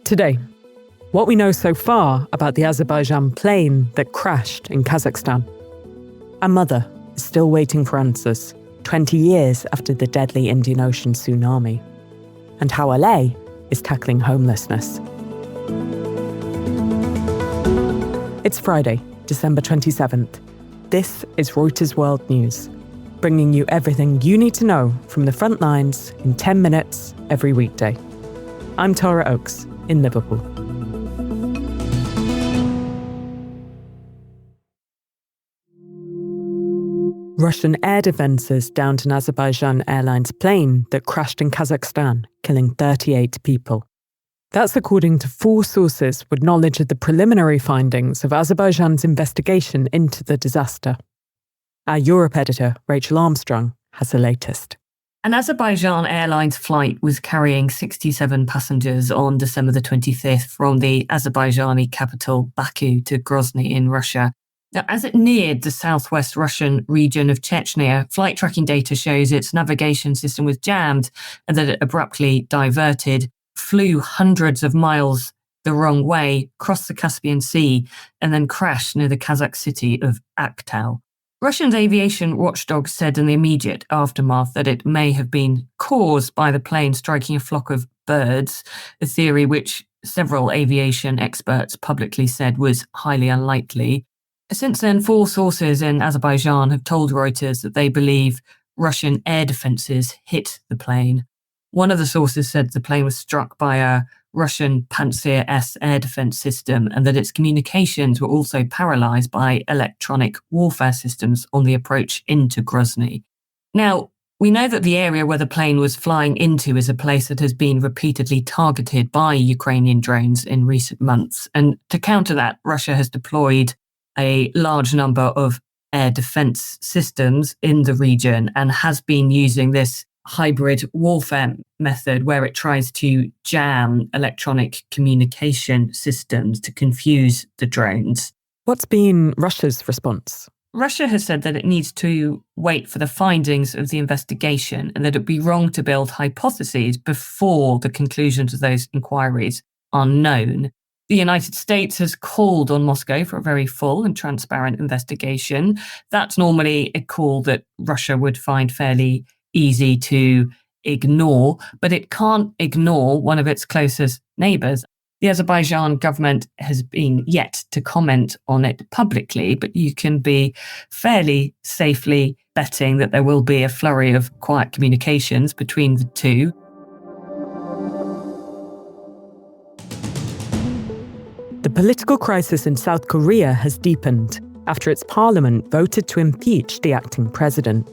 Today, what we know so far about the Azerbaijan plane that crashed in Kazakhstan. A mother is still waiting for answers 20 years after the deadly Indian Ocean tsunami. And how LA is tackling homelessness. It's Friday, December 27th. This is Reuters World News, bringing you everything you need to know from the front lines in 10 minutes every weekday. I'm Tara Oakes in Liverpool. Russian air defences downed an Azerbaijan Airlines plane that crashed in Kazakhstan, killing 38 people. That's according to 4 sources with knowledge of the preliminary findings of Azerbaijan's investigation into the disaster. Our Europe editor, Rachel Armstrong, has the latest. An Azerbaijan Airlines flight was carrying 67 passengers on December the 25th from the Azerbaijani capital Baku to Grozny in Russia. Now, as it neared the southwest Russian region of Chechnya, flight tracking data shows its navigation system was jammed and that it abruptly diverted, flew hundreds of miles the wrong way, crossed the Caspian Sea, and then crashed near the Kazakh city of Aktau. Russian aviation watchdogs said in the immediate aftermath that it may have been caused by the plane striking a flock of birds, a theory which several aviation experts publicly said was highly unlikely. Since then, 4 sources in Azerbaijan have told Reuters that they believe Russian air defences hit the plane. One of the sources said the plane was struck by a Russian Pantsir S air defence system and that its communications were also paralysed by electronic warfare systems on the approach into Grozny. Now, we know that the area where the plane was flying into is a place that has been repeatedly targeted by Ukrainian drones in recent months. And to counter that, Russia has deployed a large number of air defence systems in the region and has been using this hybrid warfare method where it tries to jam electronic communication systems to confuse the drones. What's been Russia's response? Russia has said that it needs to wait for the findings of the investigation and that it would be wrong to build hypotheses before the conclusions of those inquiries are known. The United States has called on Moscow for a very full and transparent investigation. That's normally a call that Russia would find fairly easy to ignore, but it can't ignore one of its closest neighbours. The Azerbaijan government has been yet to comment on it publicly, but you can be fairly safely betting that there will be a flurry of quiet communications between the two. The political crisis in South Korea has deepened after its parliament voted to impeach the acting president.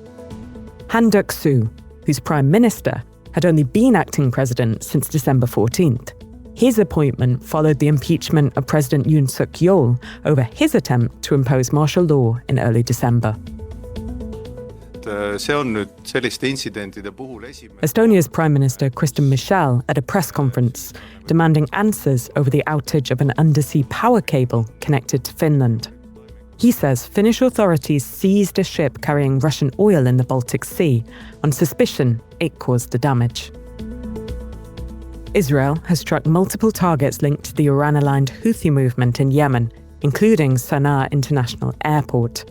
Han Duck-soo, whose prime minister had only been acting president since December 14th. His appointment followed the impeachment of President Yoon Suk-yeol over his attempt to impose martial law in early December. Estonia's Prime Minister Kristen Michel at a press conference demanding answers over the outage of an undersea power cable connected to Finland. He says Finnish authorities seized a ship carrying Russian oil in the Baltic Sea on suspicion it caused the damage. Israel has struck multiple targets linked to the Iran-aligned Houthi movement in Yemen, including Sana'a International Airport.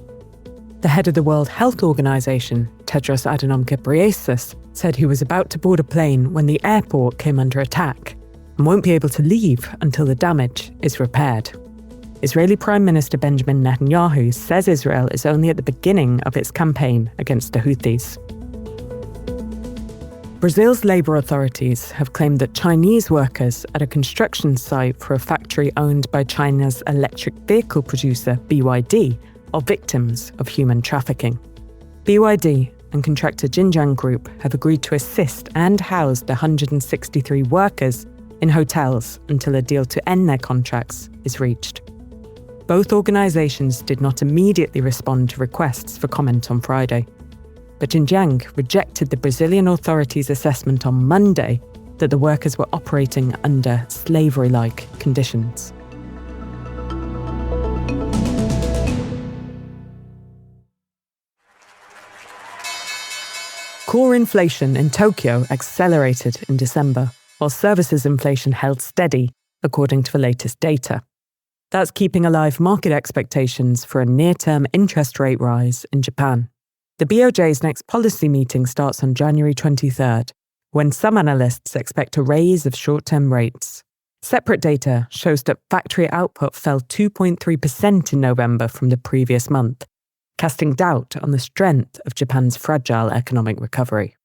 The head of the World Health Organization, Tedros Adhanom Ghebreyesus, said he was about to board a plane when the airport came under attack and won't be able to leave until the damage is repaired. Israeli Prime Minister Benjamin Netanyahu says Israel is only at the beginning of its campaign against the Houthis. Brazil's labor authorities have claimed that Chinese workers at a construction site for a factory owned by China's electric vehicle producer BYD are victims of human trafficking. BYD and contractor Xinjiang Group have agreed to assist and house the 163 workers in hotels until a deal to end their contracts is reached. Both organisations did not immediately respond to requests for comment on Friday. But Xinjiang rejected the Brazilian authorities' assessment on Monday that the workers were operating under slavery-like conditions. Core inflation in Tokyo accelerated in December, while services inflation held steady, according to the latest data. That's keeping alive market expectations for a near-term interest rate rise in Japan. The BOJ's next policy meeting starts on January 23rd, when some analysts expect a raise of short-term rates. Separate data shows that factory output fell 2.3% in November from the previous month, casting doubt on the strength of Japan's fragile economic recovery.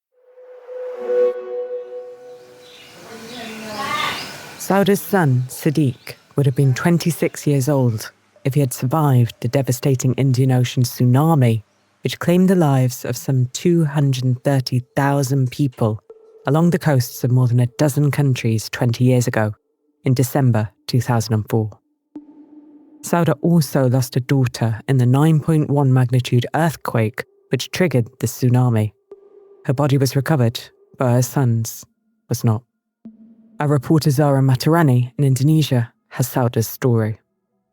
Sauda's son, Sadiq, would have been 26 years old if he had survived the devastating Indian Ocean tsunami, which claimed the lives of some 230,000 people along the coasts of more than a dozen countries 20 years ago, in December 2004. Sauda also lost a daughter in the 9.1 magnitude earthquake which triggered the tsunami. Her body was recovered, but her son's was not. Our reporter Zara Matarani in Indonesia has Sauda's story.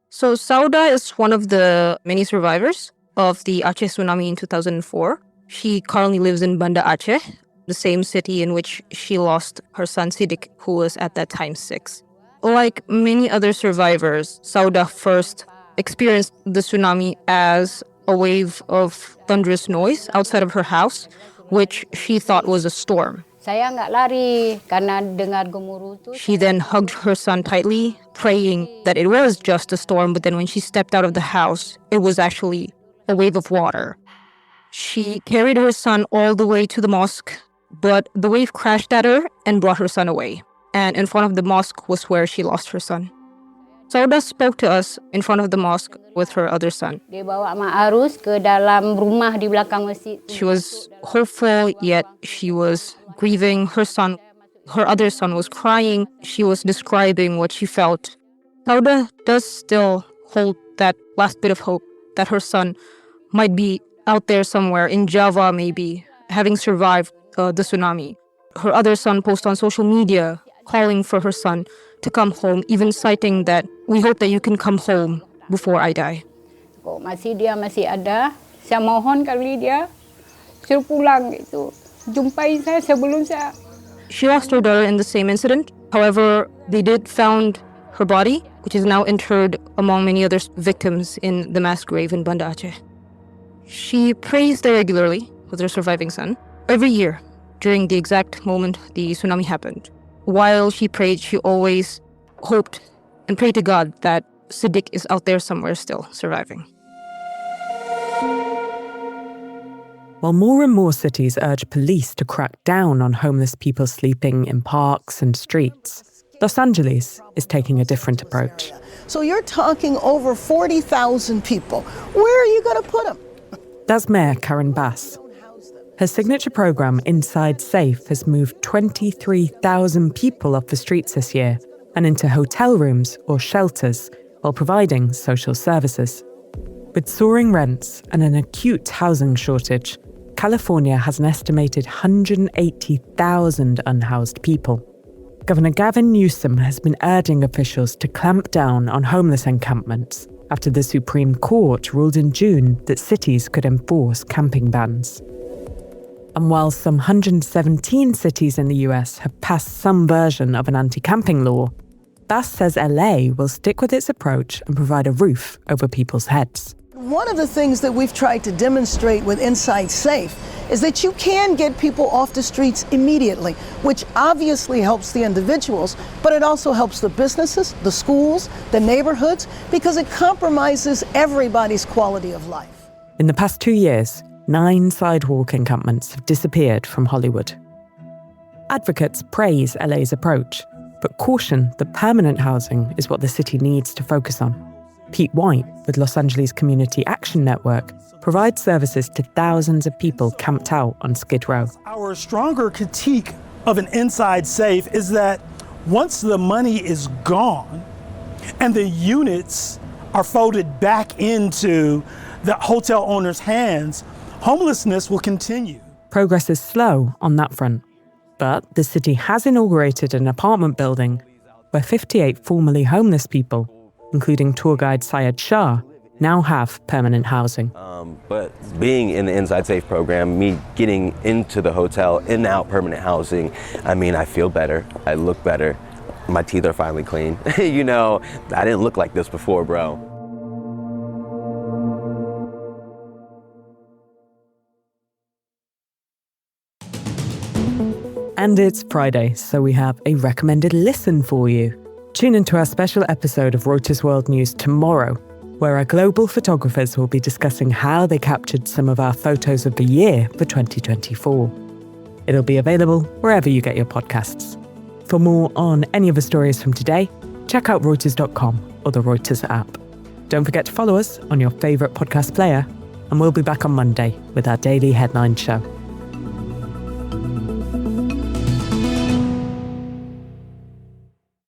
So Sauda is one of the many survivors of the Aceh tsunami in 2004. She currently lives in Banda Aceh, the same city in which she lost her son Siddiq, who was at that time 6. Like many other survivors, Sauda first experienced the tsunami as a wave of thunderous noise outside of her house, which she thought was a storm. She then hugged her son tightly, praying that it was just a storm, but then when she stepped out of the house, it was actually a wave of water. She carried her son all the way to the mosque, but the wave crashed at her and brought her son away. And in front of the mosque was where she lost her son. Sauda spoke to us in front of the mosque with her other son. She was hopeful, yet she was grieving her son. Her other son was crying. She was describing what she felt. Sauda does still hold that last bit of hope that her son might be out there somewhere in Java, maybe, having survived the tsunami. Her other son posted on social media calling for her son to come home, even citing that, "We hope that you can come home before I die." Masih ada, saya mohon kali dia suruh pulang gitu. Jumpai saya sebelum saya. She lost her daughter in the same incident. However, they did found her body, which is now interred among many other victims in the mass grave in Banda Aceh. She prays there regularly with her surviving son every year during the exact moment the tsunami happened. While she prayed, she always hoped and prayed to God that Siddiq is out there somewhere still surviving. While more and more cities urge police to crack down on homeless people sleeping in parks and streets, Los Angeles is taking a different approach. So you're talking over 40,000 people. Where are you going to put them? That's Mayor Karen Bass. Her signature program, Inside Safe, has moved 23,000 people off the streets this year and into hotel rooms or shelters while providing social services. With soaring rents and an acute housing shortage, California has an estimated 180,000 unhoused people. Governor Gavin Newsom has been urging officials to clamp down on homeless encampments after the Supreme Court ruled in June that cities could enforce camping bans. And while some 117 cities in the US have passed some version of an anti-camping law, Bass says LA will stick with its approach and provide a roof over people's heads. One of the things that we've tried to demonstrate with Inside Safe is that you can get people off the streets immediately, which obviously helps the individuals, but it also helps the businesses, the schools, the neighborhoods, because it compromises everybody's quality of life. In the past 2 years, 9 sidewalk encampments have disappeared from Hollywood. Advocates praise LA's approach, but caution that permanent housing is what the city needs to focus on. Pete White, with Los Angeles Community Action Network, provides services to thousands of people camped out on Skid Row. Our stronger critique of an Inside Safe is that once the money is gone and the units are folded back into the hotel owner's hands, homelessness will continue. Progress is slow on that front, but the city has inaugurated an apartment building where 58 formerly homeless people, including tour guide Syed Shah, now have permanent housing. But being in the Inside Safe program, me getting into the hotel, in and out permanent housing, I mean, I feel better, I look better, my teeth are finally clean. You know, I didn't look like this before, bro. And it's Friday, so we have a recommended listen for you. Tune into our special episode of Reuters World News tomorrow, where our global photographers will be discussing how they captured some of our photos of the year for 2024. It'll be available wherever you get your podcasts. For more on any of the stories from today, check out Reuters.com or the Reuters app. Don't forget to follow us on your favourite podcast player, and we'll be back on Monday with our daily headline show.